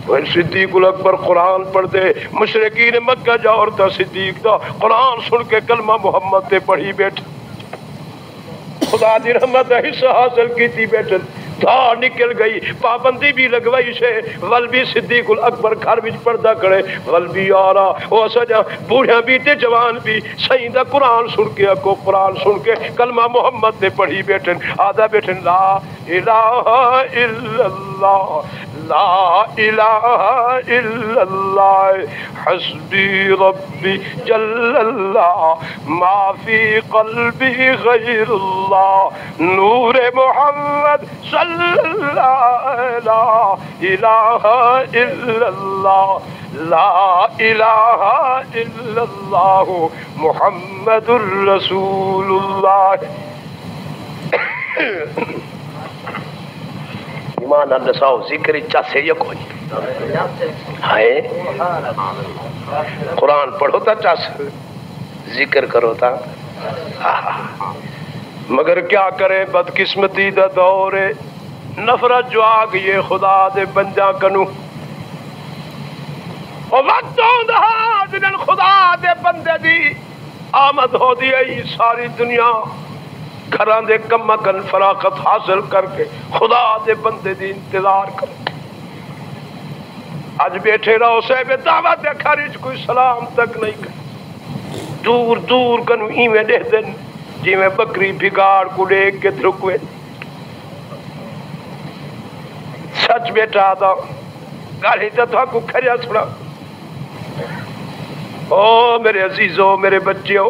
وہ صدیق الاکبر قرآن پڑھ دے، مشرکین مکہ جاؤ تا صدیق دا قرآن سن کے کلمہ محمد تے پڑھی بیٹھے، خدا دی رحمت حصہ حاصل کیتی بیٹھے، دھار نکل گئی، پابندی بھی لگوائی سے ول بھی صدیق الاکبر گھر وچ پردہ کرے، ول بھی آرا او سجا بوڑھا بھی تے جوان بھی صحیح دا قرآن سن کے کو قرآن سن کے کلمہ محمد تے پڑھی بیٹھے، آدھا بیٹھے لا الہ الا اللہ لا الہ الا اللہ حسبی ربی جل اللہ ما فی قلبی غیر اللہ نور محمد صلی اللہ لا الہ الا اللہ لا الہ الا اللہ محمد الرسول اللہ۔ ایمان النساء ذکر چاسے یہ کوئی ہائے قرآن پڑھو تا چاس ذکر کرو تا مگر کیا کریں بدقسمتی دا دور نفرت جو آ گئی خدا دے بندیاں کنو اور وقت ہوں جنن خدا دے بندے دی آمد ہو دی ای ساری دنیا گھران دے کم کن فراغت حاصل کر کے خدا دے بندے دی انتظار کر، آج بیٹھے رہو صاحب دعوت دے خارج کوئی سلام تک نہیں کر، دور دور کنو ایویں دے دن جی میں بکری بھگاڑ کو دیکھ کے دھرکوے، سچ بیٹھا آدھا گاڑی تھا کو کھریا سنا، او میرے عزیزو میرے بچیو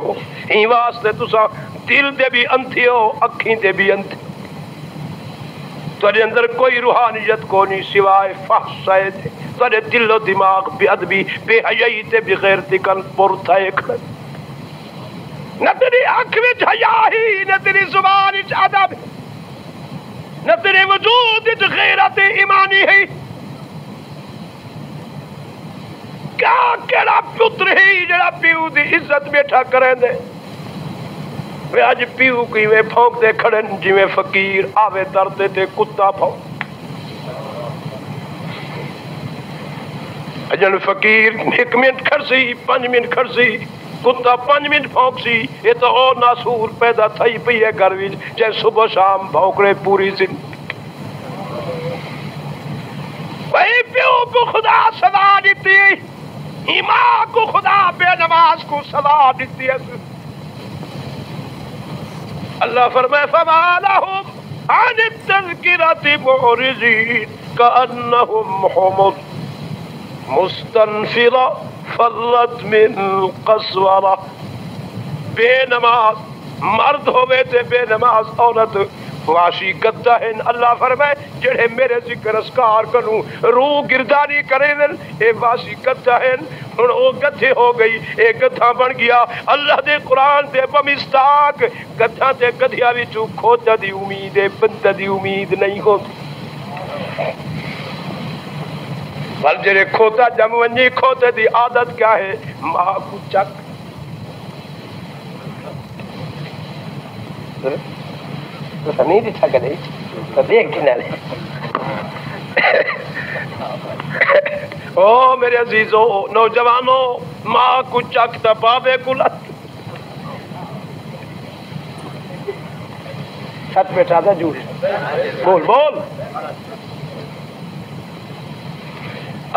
این واسطے تسا دل دے بھی انتھی ہو اکھیں دے بھی انتھی، تھوڑے اندر کوئی روحانیت کو نہیں سوائے فحش ہے، تھوڑے دل و دماغ بے ادبی بے حیائی تے بغیر تکن پورتا ایک نہ تیری آنکھ وچ حیا ہی نہ تیری زبان وچ ادب نہ تیرے وجود وچ غیرت ایمانی ہے، کیا کیڑا پتر ہی جڑا پیو دی عزت بیٹھا کریں دے، وہ آج پیو کی میں پھونک دے کھڑن جی میں فقیر آوے ترتے تے کتا پھونک، اجن فقیر 1 منٹ کھڑ سی 5 منٹ کھڑ سی کتا 5 منٹ پھونک سی، یہ تو اور ناسور پیدا تھئی پئی ہے گھر وچ جے صبح شام بھونکڑے پوری زندگی۔ وہی پیو کو خدا سزا دیتی ہے، ماں کو خدا بے نماز کو سزا دیتی ہے، اللہ فرمائے فما لهم عن التذکرۃ معرضین کأنهم حمر مستنفرہ فرت من قسورہ، بے نماز مرد ہوئے تھے بے نماز عورت واشی گدہ ہیں، اللہ فرمائے جڑے میرے ذکر اسکار کنوں روح گردانی کرے دن اے واشی گدہ ہیں، ہن او گدھے ہو گئی اے گدھا بن گیا، اللہ دے قرآن دے بمستاق گدھا تے گدھیا وچوں کھوتا دی امید ہے بندہ دی امید نہیں ہوتی، بل جڑے کھوتا جم ونجی کھوتے دی عادت کیا ہے ماں کو چک تو نہیں دکھا کرے تو دیکھ کے نہ لے، او میرے عزیزو نوجوانوں ماں کو چکتا بابے کو لت، سچ بیٹھا تھا جھوٹ بول بول،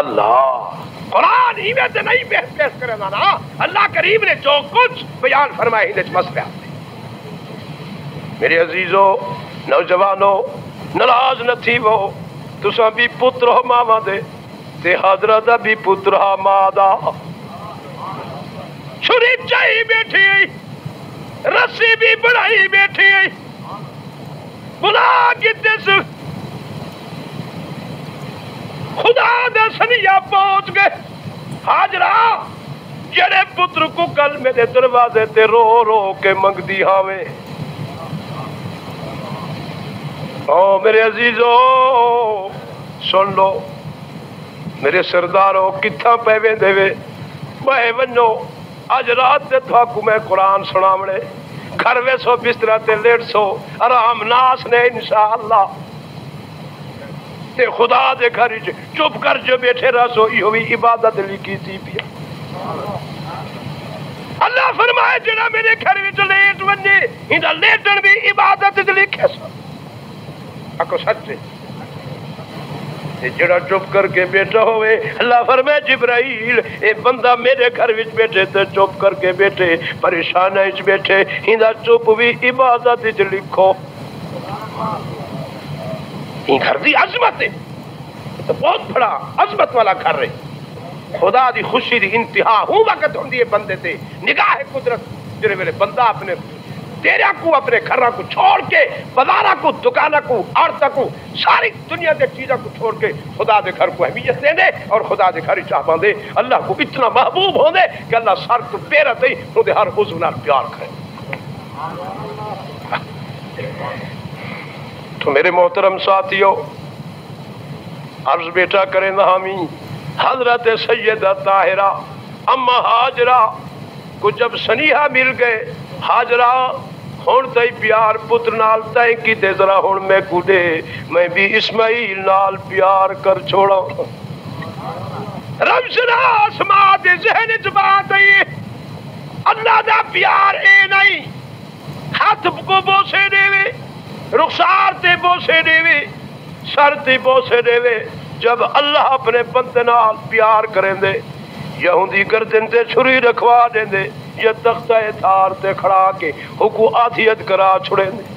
اللہ قرآن ہی میں سے نہیں بحث کرے نا، اللہ کریم نے جو کچھ بیان فرمائے ہی مسئلہ آتے۔ میرے عزیزو نوجوانوں ناراض نہ تھی وہ تساں بھی پتر ہو ماما دے تے حضرت بھی پتر ہا ماں دا، چھری چاہی بیٹھی رسی بھی بڑھائی بیٹھی بلا کتے سے خدا دے سنیا پہنچ گئے، حاجرہ جڑے پتر کو کل میرے دروازے تے رو رو کے منگ دی ہاویں، او میرے عزیزو سن لو میرے سرداروں کتھاں پہ ویندے وے بے ونو اج رات تے تھاکو میں قرآن سناونے گھر ویسو بسترہ تے لیٹ سو آرام ناس نے انشاءاللہ تے خدا دے گھر وچ چپ کر جو بیٹھے رہ سو یہ ہوئی عبادت لکھی تھی پیا اللہ فرمائے جڑا میرے گھر وچ لیٹ ونجے ہندا لیٹن بھی عبادت وچ لکھے سو اکو سچے جڑا چپ کر کے بیٹھا ہوئے اللہ فرمائے جبرائیل اے بندہ میرے گھر وچ بیٹھے تے چپ کر کے بیٹھے پریشان وچ بیٹھے ہندا چپ بھی عبادت وچ لکھو یہ گھر دی عظمت ہے تو بہت بڑا عظمت والا گھر ہے خدا دی خوشی دی انتہا ہوں وقت ہوندی ہے بندے تے نگاہ قدرت جڑے ویلے بندہ اپنے تیرا کو اپنے گھراں کو چھوڑ کے بازاراں کو دکاناں کو عورتاں کو ساری دنیا دے چیزاں کو چھوڑ کے خدا دے گھر کو اہمیت دے دے اور خدا دے گھر چاہ باندے اللہ کو اتنا محبوب ہوندے کہ اللہ سر تو پیر تے اودے ہر عضو نال پیار کرے تو میرے محترم ساتھیو عرض بیٹا کریں نامی حضرت سیدہ طاہرہ اما ہاجرہ کو جب سنیحہ مل گئے ہاجرہ ہون تئی پیار پتر نال تائیں کی تے ذرا ہون میں کو دے میں بھی اسماعیل نال پیار کر چھوڑا رب سنا آسماں دے ذہن چ بات ہے اللہ دا پیار اے نہیں ہاتھ کو بوسے دے وے رخسار تے بوسے دے وے سر تے بوسے دے وے جب اللہ اپنے بندے نال پیار کریں دے یہودی گردن تے چھری رکھوا دیں دے یا تختہ تھار تے کھڑا کے حکو آدھیت کرا چھڑیں دے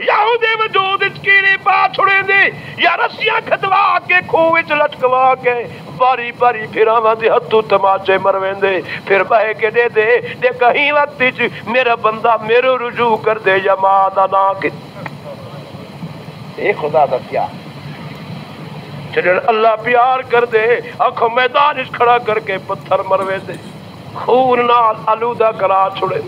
یہودی وجود کیڑے پا چھڑیں دے یا رسیاں کھدوا کے کھوچ لٹکوا کے باری باری پھراواں دے ہتھوں تماچے مرویں دے پھر بہے کے دے دے دے کہیں وقت میرا بندہ میرے رجوع کر دے یا ماں دا نا کے اے خدا دا پیار جڑا اللہ پیار کر دے آنکھوں میدان اس کھڑا کر کے پتھر مروے دے خون نال آلودہ کرا چھڑے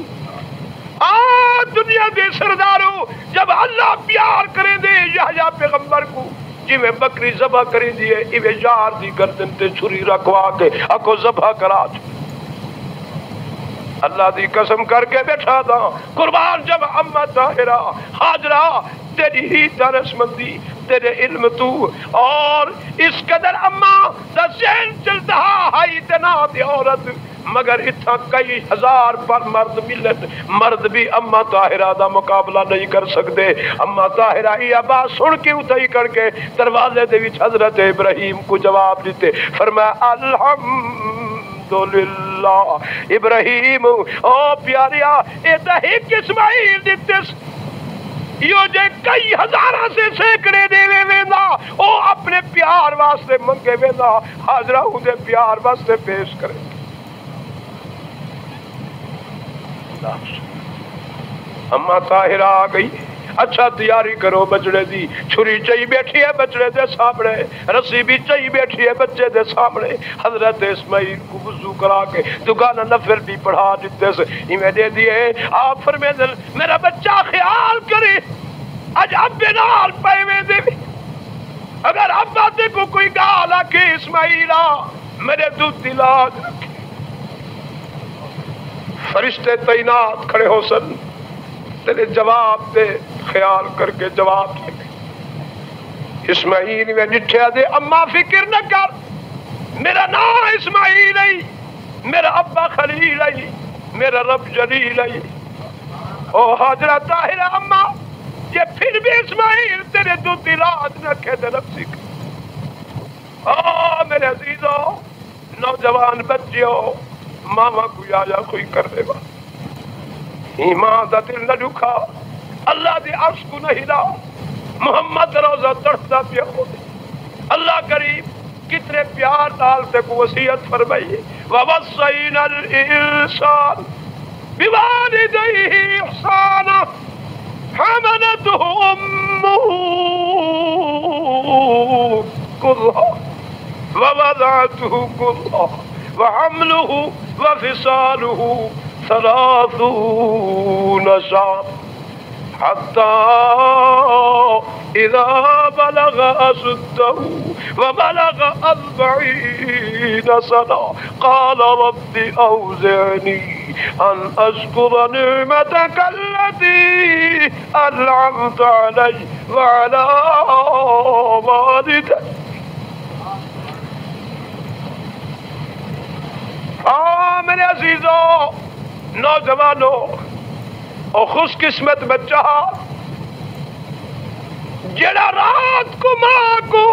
دنیا دے سرداروں جب اللہ پیار کریں دے یحییٰ پیغمبر کو جی میں بکری ذبح کریں دیئے ایوے یار دی گردن تے چھری رکھوا کے آنکھوں ذبح کرا چھڑے اللہ دی قسم کر کے بیٹھا دا قربان جب اما طاہرہ ہاجرہ تیری ہی دانش مندی تیرے علم تو اور اس قدر اما دا ذہن چلتا ہائی تنا دی عورت مگر اتھا کئی ہزار پر مرد ملت مرد بھی اما طاہرہ دا مقابلہ نہیں کر سکتے اما طاہرہ ہی آواز سن کے اتھائی کر کے دروازے دے وچ حضرت ابراہیم کو جواب دیتے فرمایا الحمدللہ ابراہیم او پیاریا اے دا ایک اسماعیل دیتے یہ جے کئی ہزارہ سے سینکڑے دے وینا او اپنے پیار واسطے منگے وینا حاضرہ ہوں دے پیار واسطے پیش کرے اما طاہرہ آ گئی اچھا تیاری کرو بچڑے دی چھری چاہی بیٹھی ہے بچڑے دے سامنے رسی بھی چاہی بیٹھی ہے بچے دے سامنے حضرت اسماعیل کو وضو کرا کے دگانا نفل بھی پڑھا دیتے سے ہمیں دے دیئے آپ فرمے دل میرا بچہ خیال کرے آج اب نال پہوے دے بھی اگر اب باتے کو کوئی گالا کہ اسماعیلہ میرے دودھ دلاج رکھے فرشتے تعینات کھڑے ہو سن تیرے جواب دے خیال کر کے جواب دے اسماعیل میں نٹھیا دے اما فکر نہ کر میرا نام اسماعیل ہے میرا ابا خلیل ہے میرا رب جلیل ہے او حاجرہ طاہرہ اما یہ پھر بھی اسماعیل تیرے دو دلات رکھے دے رب سکھ او میرے عزیزو نوجوان بچیو ماما کو یا کوئی کر دے گا ایمان دا دل نہ دکھا اللہ دی عرش کو نہ ہلا محمد روزہ تڑھتا پیا ہو اللہ کریم کتنے پیار ڈالتے کو وصیت فرمائیے وَوَصَّيْنَا الْإِنسَانَ بِوَالِدَيْهِ إِحْسَانًا حَمَلَتْهُ أُمُّهُ كُرْهًا وَوَضَعَتْهُ كُرْهًا وَحَمْلُهُ وَفِصَالُهُ 30 شهرا حتى إذا بلغ أشده وبلغ 40 سنة قال رب أوزعني أن أشكر نعمتك التي أنعمت علي وعلى مزید ہے۔ میرے عزیزوں، نوجوانوں اور خوش قسمت بچہ جڑا رات کو ماں کو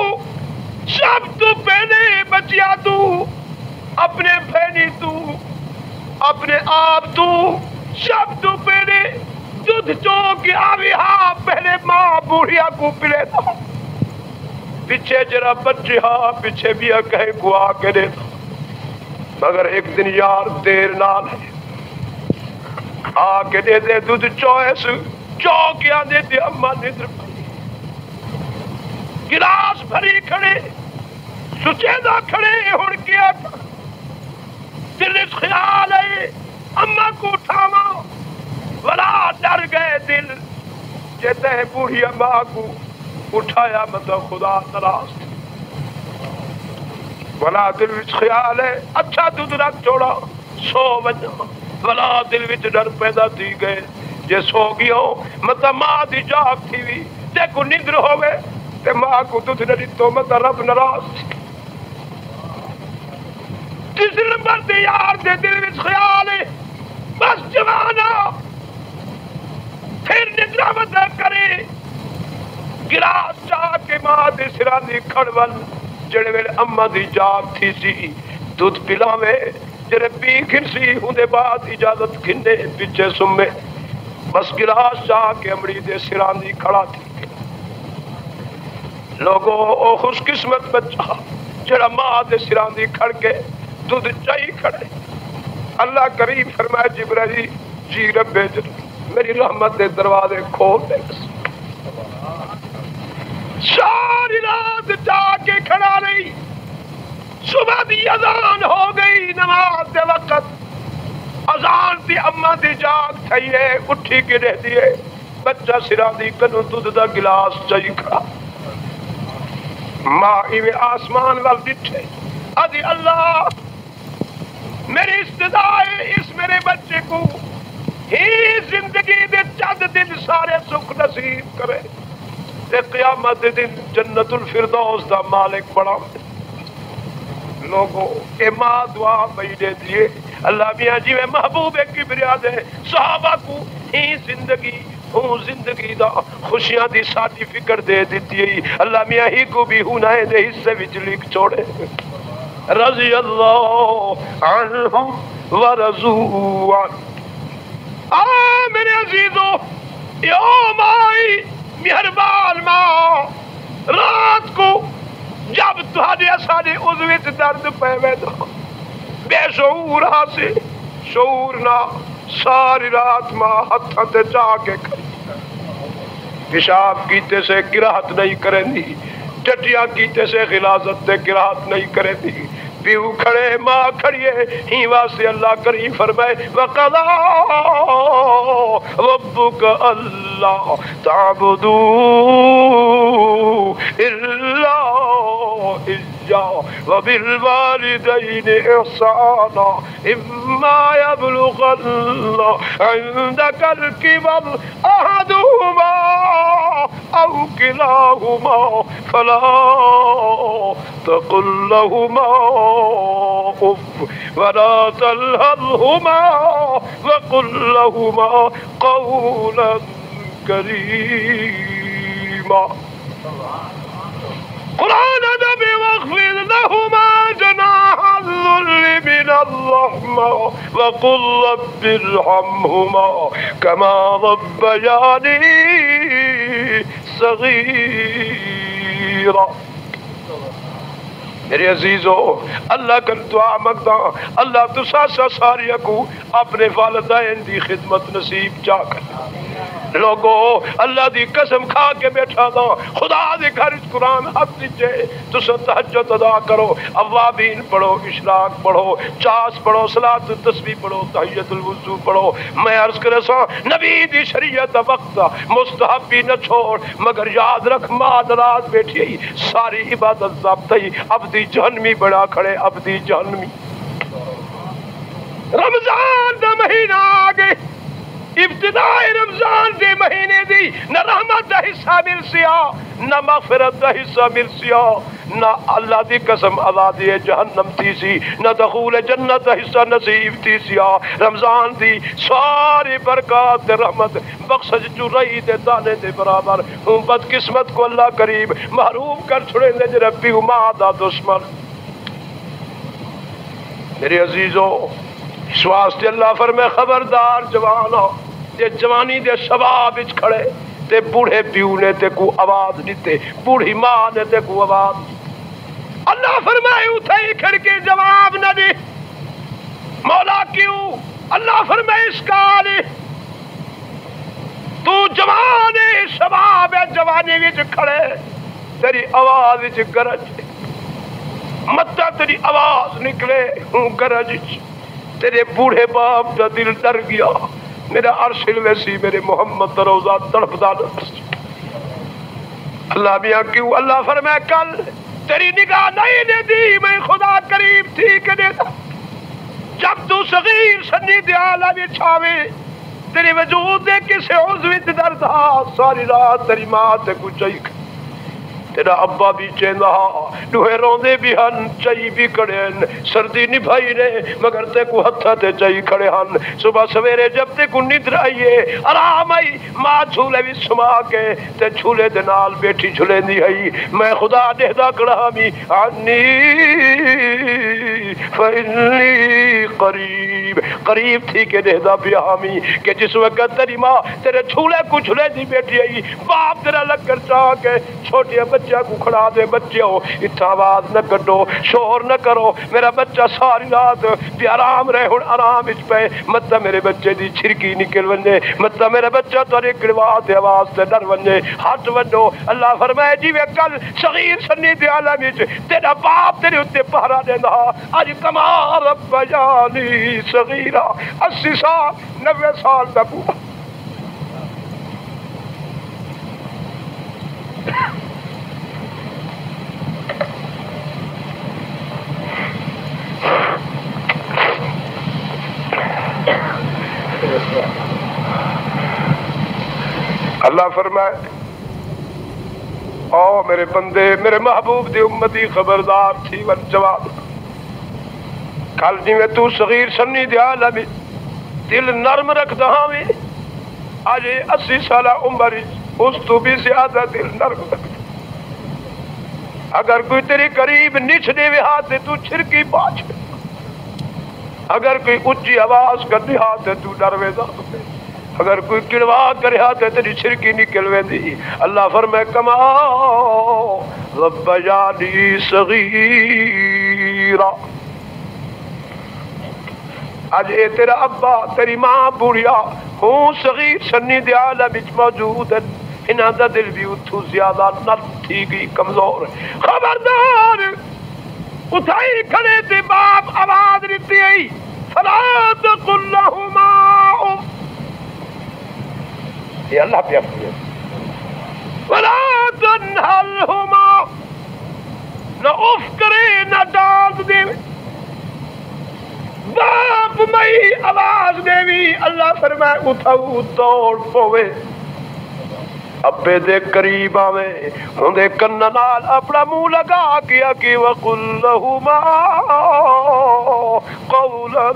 سب تو پہلے بچیا تو اپنے بہنی تو اپنے آپ تو سب تو پہلے دودھ چو کے آوی ہاں پہلے ماں بوڑھیا کو پلے تھا، پیچھے جرا بچے ہاں پیچھے بھی کہیں کو آ کے دے تھا، مگر ایک دن یار دیر نال ہے آ کے دے دے دودھ چوئس چوکیاں دے دے اماں ندر پئی گلاس بھری کھڑے سچیدہ کھڑے ہن کیا دل اس خیال ہے اماں کو اٹھاواں ولا ڈر گئے دل جیتے ہیں بوڑھی اماں کو اٹھایا مطلب خدا ناراض ولا دل وچ خیال ہے اچھا دودھ رکھ چھوڑا سو وجہ ولا دل وچ ڈر پیدا تھی گئے جے سو گیو مطلب ماں دی جاگ تھی وی تے کو نیندر ہوئے تے ماں کو دودھ نہ دتو مطلب رب ناراض تیسرے نمبر دے یار دے دل وچ خیال ہے بس جوانا پھر نندرا مدہ کرے گلاس چاہ کے ماں دے سران دی کھڑول جڑے ویلے اماں دی جاگ تھی سی دودھ پلاوے جڑے پی کھنسی ہوں دے بعد اجازت کھنے پیچھے سمے بس گلاس چاہ کے امڑی دے سران دی کھڑا تھی لوگوں او خوش قسمت بچہ جڑا ماں دے سران دی کھڑ کے دودھ چاہی کھڑے اللہ کریم فرمائے جبرائیل جی رب میری رحمت دے دروازے کھول دے ساری رات جا کے کھڑا رہی صبح دی اذان ہو گئی نماز دے وقت اذان دی اماں دی جاگ تھئیے اٹھی کے رہ دیے بچہ سرا دی کنو دودھ دا گلاس چاہی کھڑا ماں ایویں آسمان وال ڈٹھے ادھی اللہ میری استدعا اس میرے بچے کو ہی زندگی دے چند دن سارے سکھ نصیب کرے تے قیامت دن جنت الفردوس دا مالک بڑا لوگوں اے ماں دعا بھئی دے دیئے اللہ میاں جی میں محبوب کبریا دے صحابہ کو ہی زندگی دا خوشیاں دی ساتھی فکر دے دیتی ہے اللہ میاں ہی کو بھی ہونائے دے حصے وچ لکھ چھوڑے رضی اللہ عنہم ورضوا عنہ میرے عزیزوں یوم آئی مہربان ماں رات کو جب تہاڈے اساڈے عضو وچ درد پے تو بے شعور سے شعور نہ ساری رات ماں ہتھاں تے جا کے کھڑی پیشاب کیتے سے قرات نہیں کریں دی ٹٹیاں کیتے سے غلاظت تے قرات نہیں کریں دی پیو کھڑے ماں کھڑیے ہی واسطے اللہ کریم فرمائے وقضا ربک اللہ تعبدوا الا اياه وبالوالدين احسانا اما يبلغن عندك الكبر احدهما او كلاهما فلا تقل لهما اف ولا تنهرهما وقل لهما قولا كريما قرآن نبی واخفض لهما جناح الذل من الرحمة وقل رب ارحمهما كما ربياني صغيرا میرے عزیزو اللہ کا دعا مانگتا اللہ تسا ساریہ کو اپنے والدین دی خدمت نصیب چاہ کر لوگوں اللہ دی قسم کھا کے بیٹھا دا خدا دے گھر قرآن حق دیجے تسا تہجد ادا کرو اوابین پڑھو اشراق پڑھو چاس پڑھو صلاۃ التسبیح پڑھو تحیۃ الوضو پڑھو میں عرض کرے سا نبی دی شریعت وقت مستحب بھی نہ چھوڑ مگر یاد رکھ ماں رات بیٹھی ساری عبادت ضابطہ عبدی جہنمی بڑا کھڑے عبدی جہنمی رمضان دا مہینہ آگے ابتداء رمضان دے مہینے دی نہ رحمت دا حصہ مل سیا نہ مغفرت دا حصہ مل سیا نہ اللہ دی قسم آزادی جہنم تھی سی نہ دخول جنت دا حصہ نصیب تھی سیا رمضان دی ساری برکات دے رحمت بخشش جو رہی دے دانے دے برابر ہوں بد قسمت کو اللہ قریب محروم کر چھڑے دے ربی ماں دا دشمن میرے عزیزو اس واسطے اللہ فرمائے خبردار جوانو تے جوانی دے شباب وچ کھڑے تے بوڑھے پیو نے تے کو آواز دیتے بوڑھی ماں نے تے کو آواز اللہ فرمائے اٹھائی کھڑکے جواب نہ دے مولا کیوں اللہ فرمائے اس کال تو جوان شباب جوانی وچ کھڑے تیری آواز وچ گرج متا تیری آواز نکلے ہوں گرج تیرے بوڑھے باپ کا دل ڈر گیا میرا عرش الویسی میرے محمد روزہ تڑپدا اللہ میاں کیوں اللہ فرمائے کل تیری نگاہ نہیں دے دی میں خدا قریب تھی کہ دیتا جب تو صغیر سنی دیالا بھی چھاوے تیری وجود دے کسے عضوی درد ہا ساری رات تیری ماں تے کچھ چاہی تیرا ابا بھی چیندہ دوہے روندے بھی ہن چاہی بھی کڑے ہن سردی نبھائی نے مگر تے کو ہتھا تے چاہی کھڑے ہن صبح سویرے جب تے کو ندر آئیے آرام آئی ماں چھولے بھی سما کے تے چھولے دے نال بیٹھی چھولے دی آئی میں خدا دہدہ کڑامی عنی فإنی قریب قریب تھی کہ دہدہ بیامی کہ جس وقت تیری ماں تیرے چھولے کو چھولے دی بیٹھی آئی باپ تیرا لگ کر چاہ کے چھوٹی بچہ کو کھڑا دے بچے ہو اتنا آواز نہ کٹو شور نہ کرو میرا بچہ ساری رات بھی آرام رہے ہن آرام اچ پہ مت میرے بچے دی چھرکی نکل ونجے مت میرا بچہ تاری کڑوا دے آواز تے ڈر ونجے ہاتھ وڈو اللہ فرمائے جی وے کل صغیر سنی دے عالم وچ تیرا باپ تیرے اوتے پہرا دیندا اج کما رب جانی صغیرہ 80 سال 90 سال تک اللہ فرمائے او میرے بندے میرے محبوب دی امتی خبردار تھی ون جواب کل جی میں تو صغیر سنی دے عالم دل نرم رکھ دہاں میں آج 80 سالہ عمر اس تو بھی زیادہ دل نرم رکھ اگر کوئی تیری قریب نچ دے وے ہاتھ تو چھرکی پاچ اگر کوئی اچھی آواز کر دے ہاتھ تو ڈروے دا اگر کوئی کڑوا کرے ہاتھ تیری چھرکی نکل ویندی اللہ فرمائے کما رب جانی صغیرہ آج اے تیرا ابا تیری ماں بوڑھیا ہوں صغیر سنی دے عالم وچ موجود ہے انہاں دا دل بھی اتھو زیادہ نرم تھی گئی کمزور خبردار اٹھائی کھڑے تے باپ آواز دیتی آئی فلا تقل لهما یہ اللہ پہ اپنی ولا تنهرهما نہ اف کرے نہ ڈانٹ دے باپ میں آواز دیوی اللہ فرمائے اٹھاؤ توڑ پوے ابے دے قریب آویں ہوں دے کن نال اپنا منہ لگا کیا کہ وقل لهما قولا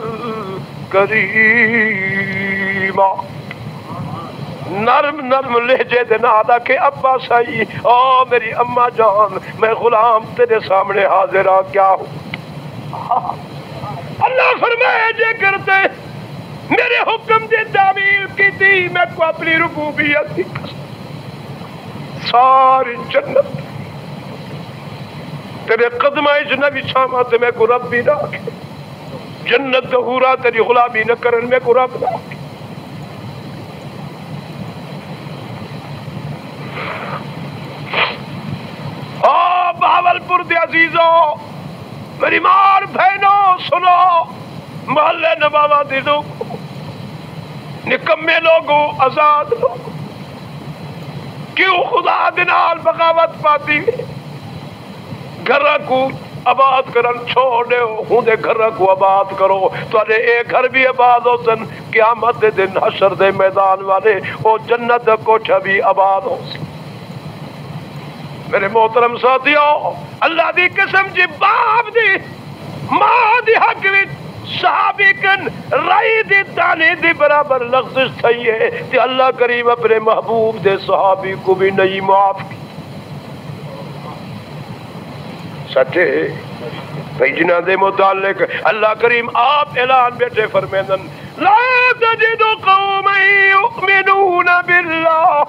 کریما نرم نرم لہجے دے نادا کہ ابا سائی او میری اماں جان میں غلام تیرے سامنے حاضر ہاں کیا ہوں اللہ فرمائے جے کرتے میرے حکم دے تعمیل کی تھی میں کو اپنی ربوبیت کی ساری جنت تیرے قدمہ جنبی شامات میں کو رب بھی نہ جنت دہورا تیری غلامی نہ کرن میں کو رب نہ بہاولپور دے عزیزوں میری مار بہنوں سنو محلے نباوا دے لوگ نکمے لوگوں آزاد لوگ کیوں خدا دنال بغاوت پاتی گھر کو آباد کرن چھوڑے ہوں دے گھر کو آباد کرو تو ایک گھر بھی آباد ہو سن قیامت دے دن حشر دے میدان والے او جنت دا کوٹھا بھی آباد ہو سن میرے محترم ساتھیو اللہ دی قسم جی باپ دی ماں دی حق وچ صحابی کن رائی دی دانے دی برابر لغزش تھی ہے کہ اللہ کریم اپنے محبوب دے صحابی کو بھی نہیں معاف کی سچے بھیجنا دے متعلق اللہ کریم آپ اعلان بیٹھے فرمیدن لا تجد قوما یؤمنون باللہ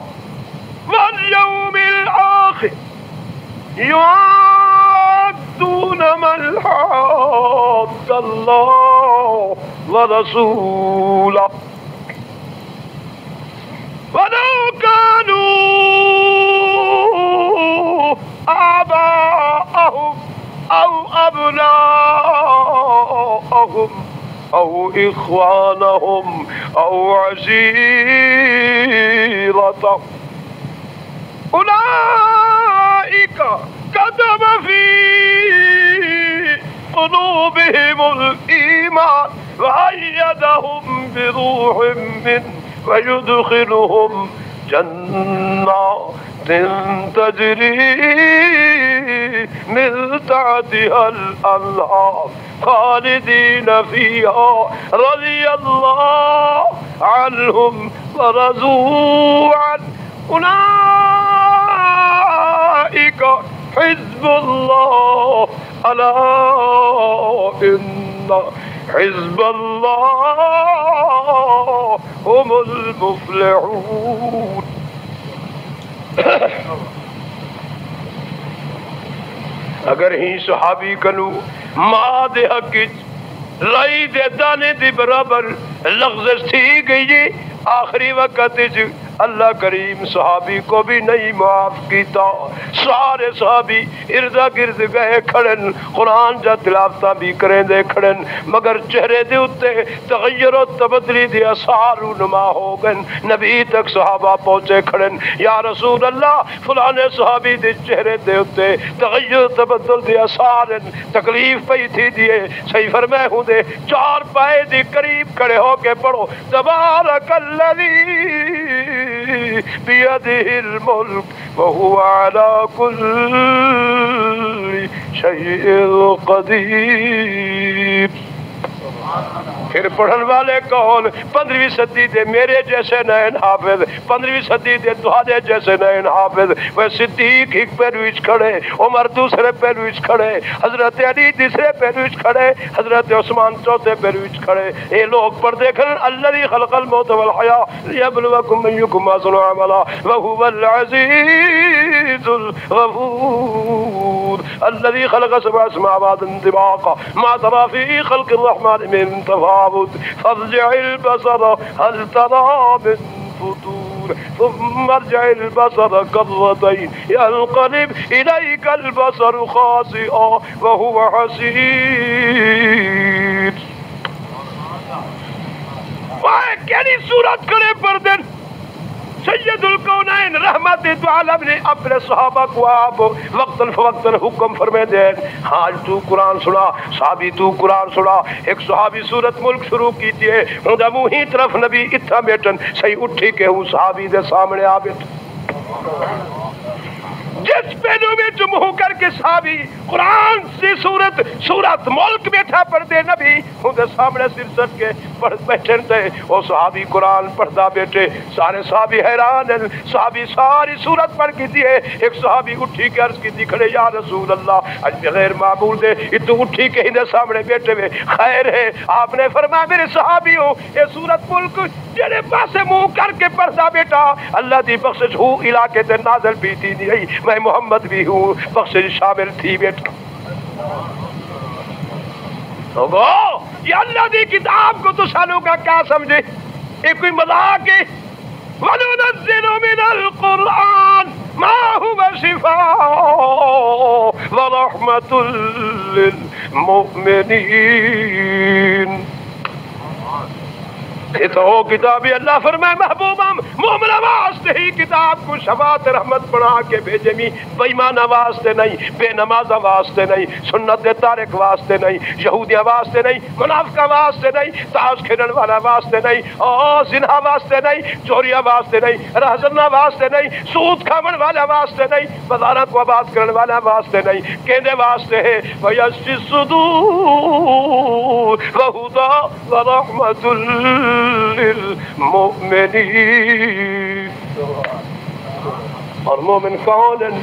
واليوم الآخر يوادون من حاد الله ورسوله ولو كانوا آباءهم أو أبناءهم أو إخوانهم أو عشيرتهم أولئك كتب في قلوبهم الإيمان وأيدهم بروح منه ويدخلهم جنات تجري من تحتها الأنهار خالدين فيها رضي الله عنهم ورضوا عنه أولئك حزب الله ألا إن حزب الله هم المفلحون اگر ہی صحابی کنو ماں دے حق رائی دے دانے دی برابر لغزش تھی گئی آخری وقت اللہ کریم صحابی کو بھی نہیں معاف کیتا سارے صحابی اردا گرد گئے کھڑن قرآن جا تلاوتاں بھی کریں دے کھڑن مگر چہرے دے اتے تغیر و تبدلی دے اثار نما ہو گئن نبی تک صحابہ پہنچے کھڑن یا رسول اللہ فلانے صحابی دے چہرے دے اتے تغیر و تبدل دے اثار تکلیف پئی تھی دیے صحیح فرمائے ہوں دے چار پائے دی قریب کھڑے ہو کے پڑھو تبارک الذی بيده الملك وهو على كل شيء قدير پھر پڑھن والے کون 15ویں صدی دے میرے جیسے نین حافظ 15ویں صدی دے تہاڈے جیسے نین حافظ وہ صدیق ایک پیرویچ کھڑے عمر دوسرے پیرویچ کھڑے حضرت علی تیسرے پیرویچ کھڑے حضرت عثمان چوتھے پیرویچ کھڑے اے لوگ پڑھتے کھڑے الذی خلق الموت والحیاة لیبلوکم ایکم احسن عملا وهو العزیز الغفور الذی خلق سبع سماوات طباقا ما ترى في خلق الرحمن من تفاوت فارجع البصر هل ترى من فطور ثم ارجع البصر كرتين ينقلب إليك البصر خاسئا وهو حسير کیلی صورت کرے پردن سید الکونین رحمت دو عالم نے اپنے صحابہ کو آپ وقتاً فوقتاً حکم فرمے دے آج تو قرآن سنا صحابی تو قرآن سنا ایک صحابی سورت ملک شروع کی تھی ہوں دا منہ ہی طرف نبی اتھا بیٹن صحیح اٹھی کہ ہوں صحابی دے سامنے آ بیٹن جس پہلو میں جمہو کر کے صحابی قرآن سے سورت ملک بیٹھا پڑھتے نبی ہوں دے سامنے سرسٹ کے پڑھ بیٹھن تے وہ صحابی قرآن پڑھتا بیٹھے سارے صحابی حیران ہیں صحابی ساری سورت پڑھ کی تھی ایک صحابی اٹھی کے عرض کی تھی کھڑے یا رسول اللہ اج بغیر معمول دے اتو اٹھی کے ہندے سامنے بیٹھے ہوئے خیر ہے آپ نے فرمایا میرے صحابی ہو یہ سورت ملک جڑے پاسے منہ کر کے پڑھتا بیٹا اللہ دی بخشش ہو علاقے تے نازل بھی تھی نہیں میں محمد بھی ہوں بخشش شامل تھی بیٹا یہ اللہ دی کتاب کو تو سالوں کا کیا سمجھے ایک کوئی مذاق ہے وَنُنَزِّلُ مِنَ الْقُرْآنِ مَا هُوَ شِفَاءٌ وَرَحْمَةٌ لِّلْمُؤْمِنِينَ کہ تو کتابی اللہ فرمائے محبوبہ مومن واسطے ہی کتاب کو شفاعت رحمت بنا کے بھیجے می، بے ایمان واسطے نہیں، بے نماز واسطے نہیں، سنت تارک واسطے نہیں، یہودیاں واسطے نہیں، منافقہ واسطے نہیں، تاش کھیلن والا واسطے نہیں، اور زنا واسطے نہیں، چوریا واسطے نہیں، رہزنا واسطے نہیں، سود کھاون والا واسطے نہیں، بازاراں کو آباد کرن والا واسطے نہیں، کہندے واسطے ہے وَيَشْفِ الصُّدُورَ وَهُدًى وَرَحْمَةٌ للمؤمنین۔ اور مومن کون ہیں؟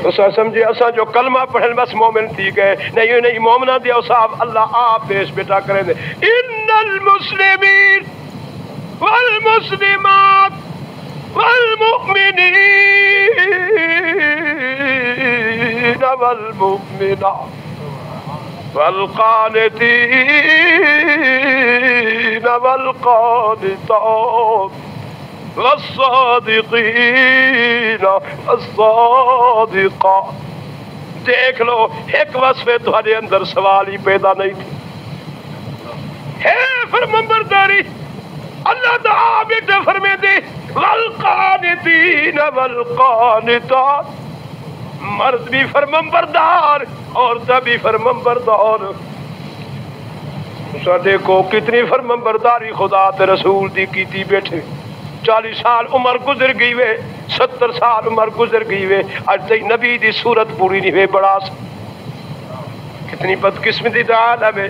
اسا سمجھے اسا جو کلمہ پڑھن بس مومن تھی گئے، نہیں مومنہ دیا صاحب اللہ آپ پیش بیٹا کریں دے ان المسلمین والمسلمات والمؤمنین والمؤمنات والقانتین والقانتات والصادقین والصادقات۔ دیکھ لو ایک وصفے تمہارے اندر سوال ہی پیدا نہیں تھی، ہے فرمانبرداری۔ اللہ تعالیٰ بیٹے فرمے دے والقانتین والقانتات، مرد بھی فرمانبردار عورتیں بھی فرمانبردار۔ ساڈے کو کتنی فرمانبرداری خدا تے رسول دی کیتی بیٹھے، 40 سال عمر گزر گئی وے، 70 سال عمر گزر گئی وے، اج تک نبی دی صورت پوری نہیں ہوئی، بڑا کتنی بدقسمتی دا عالم ہے۔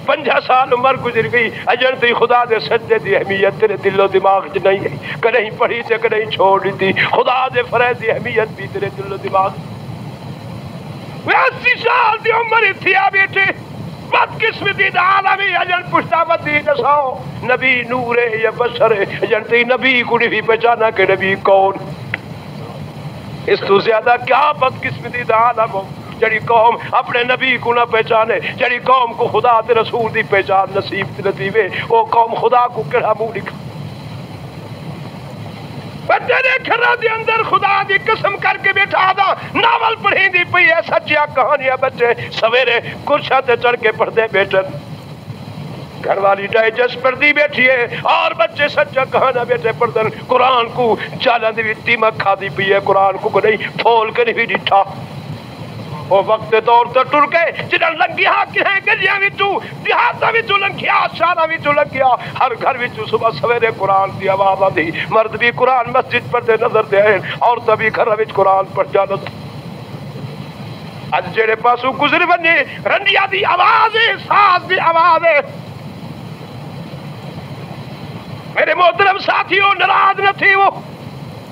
50 سال عمر گزر گئی، اجن تی خدا دے سجدے دی اہمیت تیرے دل و دماغ چ نہیں ہے، کدیں پڑھی تے کدیں چھوڑ دیتی، خدا دے فرائض دی اہمیت بھی تیرے دل و دماغ۔ 80 سال دی عمر تھی آ بیٹھے، بدقسمتی دا عالمی اجن پشتا بدی دساؤ نبی نور ہے یا بشر ہے، اجن تی نبی کو نہیں پہچانا کہ نبی کون۔ اس تو زیادہ کیا بدقسمتی دا عالم ہو جڑی قوم اپنے نبی کو نہ پہچانے، جڑی قوم کو خدا تے رسول دی پہچان نصیب نتیوے، وہ قوم خدا کو کہڑا منہ لکھا۔ تیرے گھراں دے اندر خدا دی قسم کر کے بیٹھا دا ناول پڑھی دی پئی ہے، سچیاں کہانیاں بچے سویرے کرسیاں تے چڑھ کے پڑھتے بیٹھن، گھر والی ڈائجسٹ پڑھتی بیٹھی ہے اور بچے سچا کہانا بیٹھے پڑھتے، قرآن کو چالاں دی دیمک کھادی پئی ہے، قرآن کو نہیں پھول کے نہیں ڈٹھا۔ وہ وقت دور تے ٹر گئے جنہاں لنگیا کہیں گلیاں وچوں دیہاتاں وچوں لنگیا شہراں وچوں لنگیا، ہر گھر وچوں صبح سویرے قرآن دی آواز آندی، مرد بھی قرآن مسجد پڑھتے نظر دے آئے، عورتاں بھی گھراں وچ قرآن پڑھ جانا۔ اج جڑے پاسو گزر بنے رنڈیا دی آواز ہے، ساز دی آواز ہے۔ میرے محترم ساتھیوں ناراض نہ تھی وہ،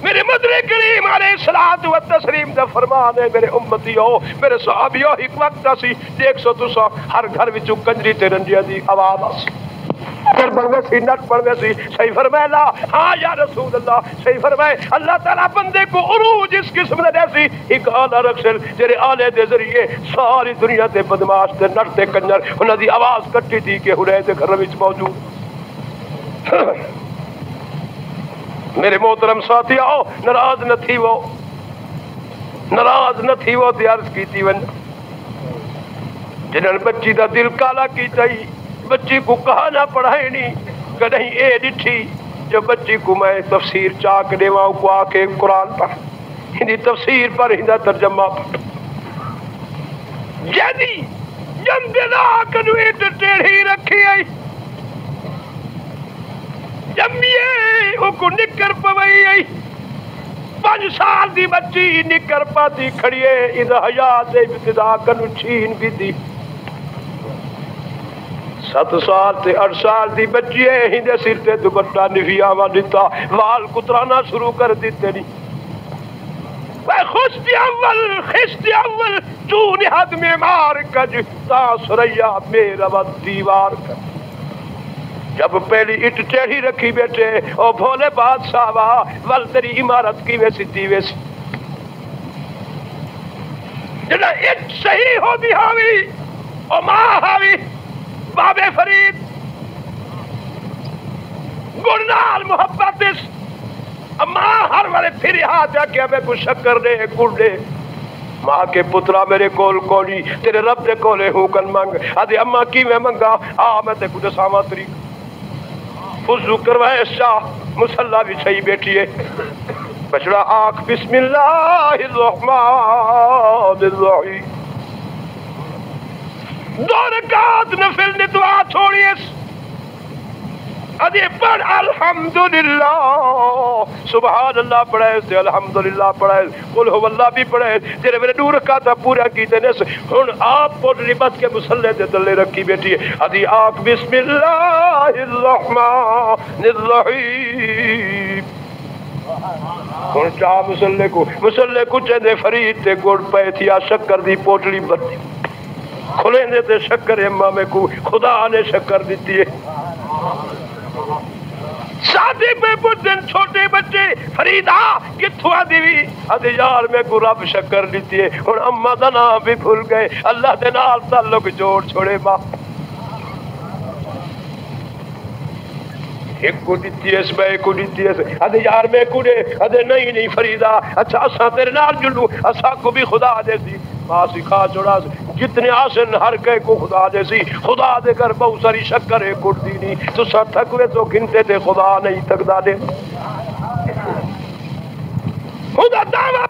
میرے مدر کریم علیہ الصلوۃ والتسلیم دا فرمان ہے، میرے امتیوں میرے صحابیوں، ایک وقت سی دیکھ سو تسا ہر گھر وچوں کنجری تے رنڈیا دی آواز آسی، کر بڑھوے سی نٹ پڑھوے سی، صحیح فرمایا لا ہاں یا رسول اللہ، صحیح فرمائے اللہ تعالیٰ بندے کو عروج اس قسم دے سی، ایک آلہ رکھسل جیرے آلے دے ذریعے ساری دنیا تے بدماش تے نٹ تے کنجر انہاں دی آواز کٹی تھی کہ ہنے دے گھر وچ موجود۔ میرے محترم ساتھی آؤ، ناراض نہ تھی وہ، ناراض نہ تھی وہ تے عرض کیتی ون جنہاں بچی دا دل کالا کیتا ہی، بچی کو کہانا پڑھائے نہیں، کدہیں اے ڈٹھی جو بچی کو میں تفسیر چاک دیواں کو آ کے قرآن پڑھ، ہندی تفسیر پر ہندہ ترجمہ پڑھ، جدی جن دلا کنوی ٹیڑھی رکھی آئی جمیے او کو نکر پوئی آئی، 5 سال دی بچی نکر پاتی کھڑیے، اذا حیات ابتدا کنو چھین بھی دی، 7 سال تے 8 سال دی بچی ہے، ہندے سر تے دوپٹہ نفیا وا دیتا، وال کترانا شروع کر دیتے نہیں، خشتی اول تو نہد میں مار کج تا سریا میرا ود دیوار کر۔ جب پہلی اٹ ٹیڑھی رکھی بیٹھے او بھولے بادشاہ وا ول تیری عمارت کی ویسی دی ویسی، جنا اٹ صحیح ہو دی ہاوی او ماں ہاوی بابے فرید گرنال محبت اس ماں ہر والے پھری ہاتھ جا کے ہمیں کو شکر دے گڑ دے، ماں کے پترا میرے کول کونی تیرے رب دے کولے ہوں کن منگ، آدھے اماں کی میں منگا آ میں تے کو دساواں طریقہ، وضو کروائے شاہ مصلی بھی صحیح بیٹھی ہے بچڑا آنکھ بسم اللہ الرحمن الرحیم 2 رکعت نفل نے دعا چھوڑیے ادھے پڑھ الحمدللہ سبحان اللہ پڑھے سے الحمدللہ پڑھے قل هو اللہ بھی پڑھے تیرے میرے 2 رکعت پورا کیتے نے ہن آپ پڑھ ربت کے مصلی دے تلے رکھی بیٹھی ہے ادھی آنکھ بسم اللہ الرحمن الرحیم ہن چاہ مصلی کو چندے فرید تے گڑ پے تھی شکر دی پوٹلی بھرتی کھلے دے تے شکر امامے کو خدا نے شکر دیتی ہے شادی پہ پوچھن چھوٹے بچے فریدا کتھوا دیوی ادھے یار میں کو رب شکر دیتی ہے اور اماں دا نام بھی بھول گئے اللہ دے نال تعلق جوڑ چھوڑے باپ ایک کو دیتی ہے میں کو دیتی ہے ادھے یار میں کو دے ادھے نہیں فریدا اچھا اساں تیرے نال جڑوں اساں کو بھی خدا دے سی ماں سکھا چھوڑا جتنے آسن ہر کہے کو خدا دے سی خدا دے کر بہت ساری شکر ہے کٹ دی نہیں تو سا تھکوے تو گنتے تھے خدا نہیں تھکدا دے خدا دعویٰ